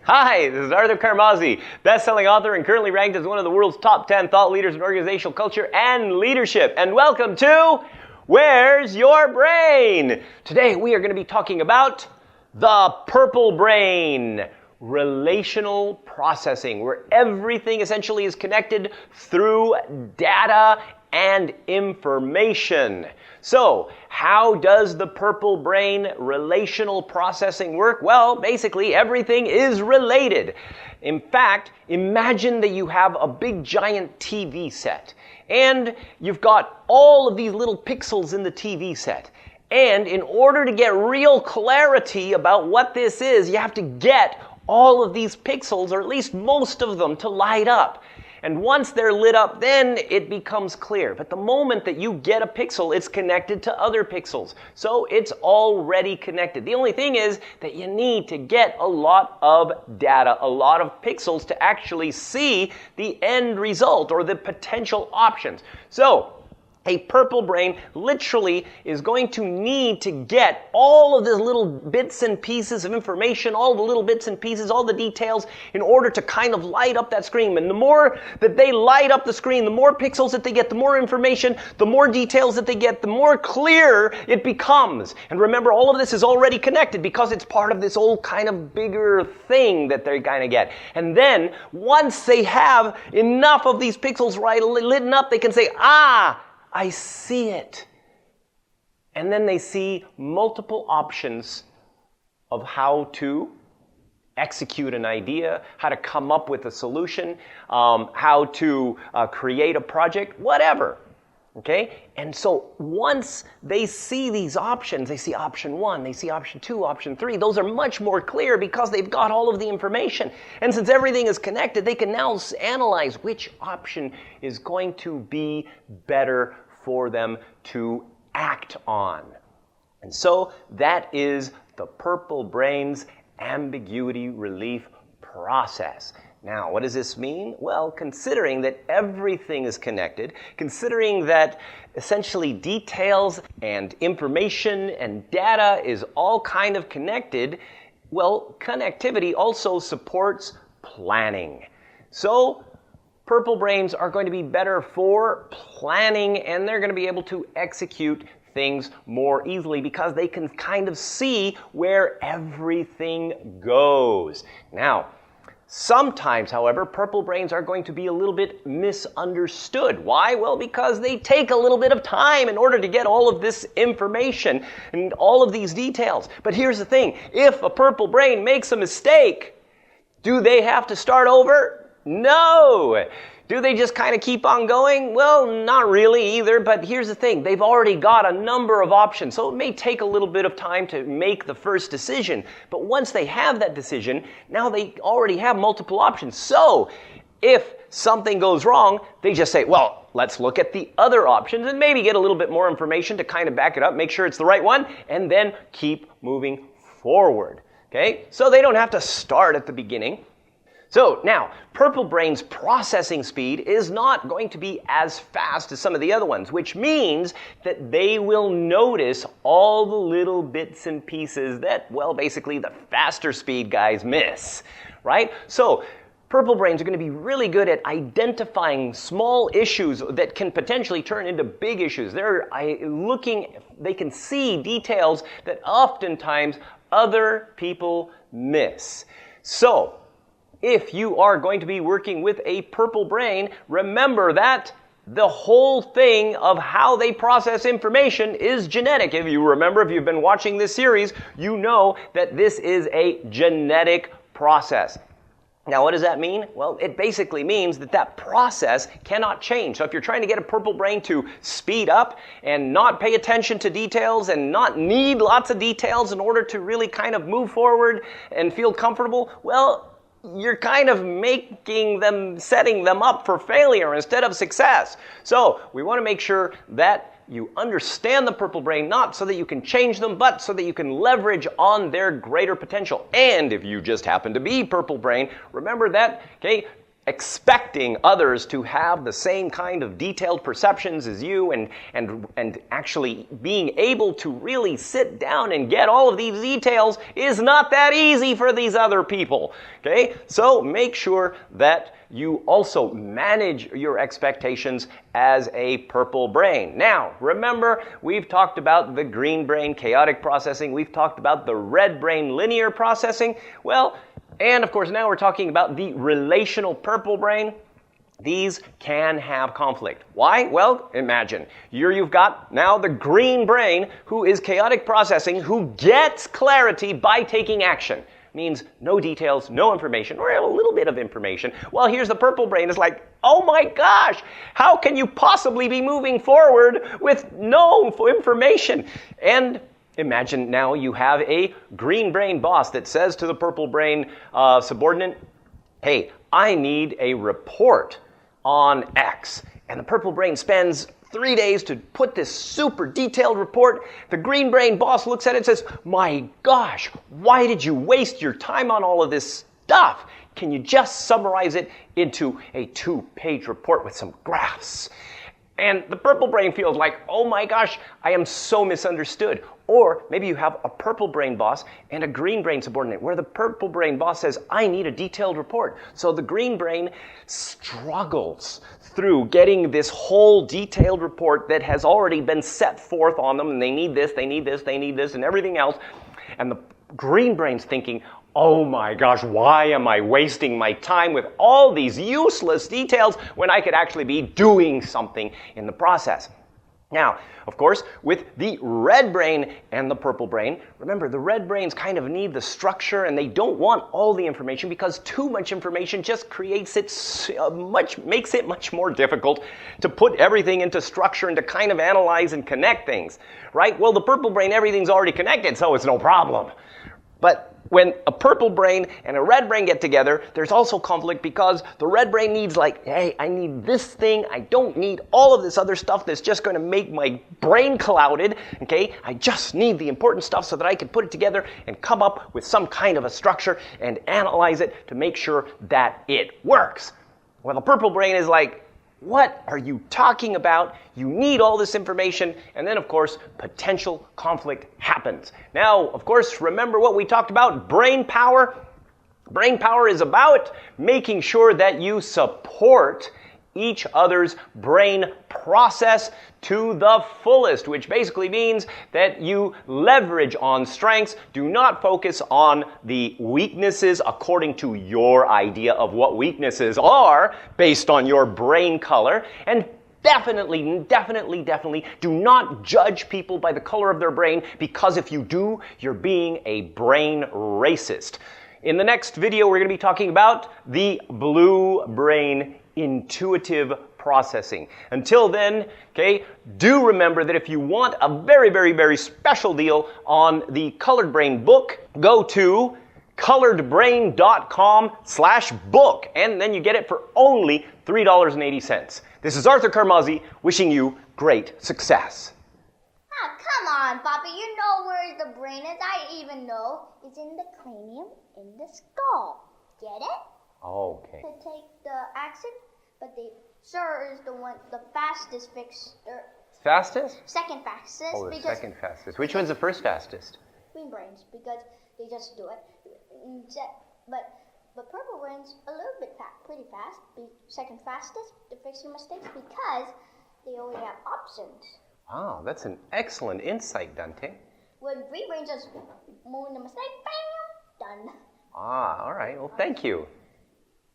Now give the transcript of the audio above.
Hi, this is Arthur Carmazzi, best-selling author and currently ranked as one of the world's top 10 thought leaders in organizational culture and leadership. And welcome to Where's Your Brain? Today we are going to be talking about the Purple Brain, relational processing, where everything essentially is connected through data and information. So, how does the Purple Brain relational processing work? Well, basically everything is related. In fact, imagine that you have a big giant TV set and you've got all of these little pixels in the TV set. And in order to get real clarity about what this is, you have to get all of these pixels, or at least most of them, to light up. And once they're lit up, then it becomes clear. But the moment that you get a pixel, it's connected to other pixels. So it's already connected. The only thing is that you need to get a lot of data, a lot of pixels to actually see the end result or the potential options. So a Purple Brain literally is going to need to get all of these little bits and pieces of information, all the little bits and pieces, all the details, in order to kind of light up that screen. And the more that they light up the screen, the more pixels that they get, the more information, the more details that they get, the more clear it becomes. And remember, all of this is already connected because it's part of this old kind of bigger thing that they're going to get. And then, once they have enough of these pixels lit up, they can say, I see it. And then they see multiple options of how to execute an idea, how to come up with a solution, how to create a project, whatever. Okay? And so once they see these options, they see option 1, they see option 2, option 3, those are much more clear because they've got all of the information. And since everything is connected, they can now analyze which option is going to be better for them to act on. And so that is the Purple Brain's Ambiguity Relief process. Now, what does this mean? Well, considering that everything is connected, considering that essentially details and information and data is all kind of connected, well, connectivity also supports planning. So Purple Brains are going to be better for planning, and they're going to be able to execute things more easily because they can kind of see where everything goes. Now, sometimes, however, Purple Brains are going to be a little bit misunderstood. Why? Well, because they take a little bit of time in order to get all of this information and all of these details. But here's the thing. If a Purple Brain makes a mistake, do they have to start over? No! Do they just kind of keep on going? Well, not really either, but here's the thing. They've already got a number of options, so it may take a little bit of time to make the first decision. But once they have that decision, now they already have multiple options. So, if something goes wrong, they just say, well, let's look at the other options and maybe get a little bit more information to kind of back it up, make sure it's the right one, and then keep moving forward. Okay? So they don't have to start at the beginning. So now, Purple Brain's processing speed is not going to be as fast as some of the other ones, which means that they will notice all the little bits and pieces that, well, basically the faster speed guys miss, right? So Purple Brains are going to be really good at identifying small issues that can potentially turn into big issues. They can see details that oftentimes other people miss. So if you are going to be working with a Purple Brain, remember that the whole thing of how they process information is genetic. If you remember, if you've been watching this series, you know that this is a genetic process. Now, what does that mean? Well, it basically means that that process cannot change. So if you're trying to get a Purple Brain to speed up and not pay attention to details and not need lots of details in order to really kind of move forward and feel comfortable, well, you're kind of setting them up for failure instead of success. So we want to make sure that you understand the Purple Brain, not so that you can change them, but so that you can leverage on their greater potential. And if you just happen to be Purple Brain, remember that, okay, expecting others to have the same kind of detailed perceptions as you and actually being able to really sit down and get all of these details is not that easy for these other people. Okay? So make sure that you also manage your expectations as a purple brain. Now, remember, we've talked about the green brain, chaotic processing. We've talked about the red brain, linear processing. Well, and of course, now we're talking about the relational purple brain. These can have conflict. Why? Well, imagine. Here you've got now the green brain who is chaotic processing, who gets clarity by taking action. Means no details, no information, or a little bit of information. Well, here's the purple brain. It's like, oh my gosh, how can you possibly be moving forward with no information? And imagine now you have a green brain boss that says to the purple brain subordinate, hey, I need a report on X. And the purple brain spends 3 days to put this super detailed report. The green brain boss looks at it and says, my gosh, why did you waste your time on all of this stuff? Can you just summarize it into a 2-page report with some graphs? And the purple brain feels like, oh my gosh, I am so misunderstood. Or maybe you have a purple brain boss and a green brain subordinate where the purple brain boss says, I need a detailed report. So the green brain struggles through getting this whole detailed report that has already been set forth on them, and they need this, they need this, they need this, and everything else. And the green brain's thinking, oh my gosh, why am I wasting my time with all these useless details when I could actually be doing something in the process? Now, of course, with the red brain and the purple brain, remember, the red brains kind of need the structure and they don't want all the information because too much information just creates it makes it much more difficult to put everything into structure and to kind of analyze and connect things, right? Well, the purple brain, everything's already connected, so it's no problem. But when a purple brain and a red brain get together, there's also conflict because the red brain needs like, hey, I need this thing. I don't need all of this other stuff that's just going to make my brain clouded, okay? I just need the important stuff so that I can put it together and come up with some kind of a structure and analyze it to make sure that it works. Well, the purple brain is like, what are you talking about? You need all this information. And then, of course, potential conflict happens. Now, of course, remember what we talked about, brain power. Brain power is about making sure that you support each other's brain process to the fullest, which basically means that you leverage on strengths, do not focus on the weaknesses according to your idea of what weaknesses are based on your brain color, and definitely do not judge people by the color of their brain, because if you do, you're being a brain racist. In the next video, we're going to be talking about the blue brain intuitive processing. Until then, okay, do remember that if you want a very special deal on the Colored Brain book, go to coloredbrain.com/book, and then you get it for only $3.80. This is Arthur Carmazzi wishing you great success. Oh, come on, Papa. You know where the brain is. I even know it's in the cranium, in the skull. Get it? Okay. To take the accent, but the sir is the fastest fixer. Fastest? Second fastest. Oh, the second fastest. Which one's the first fastest? Green brains, because they just do it. But purple brains a little bit pretty fast. Be second fastest to fix your mistakes because they only have options. Wow, that's an excellent insight, Dante. When green brains just moving the mistake, bam, done. Ah, all right. Well, thank you.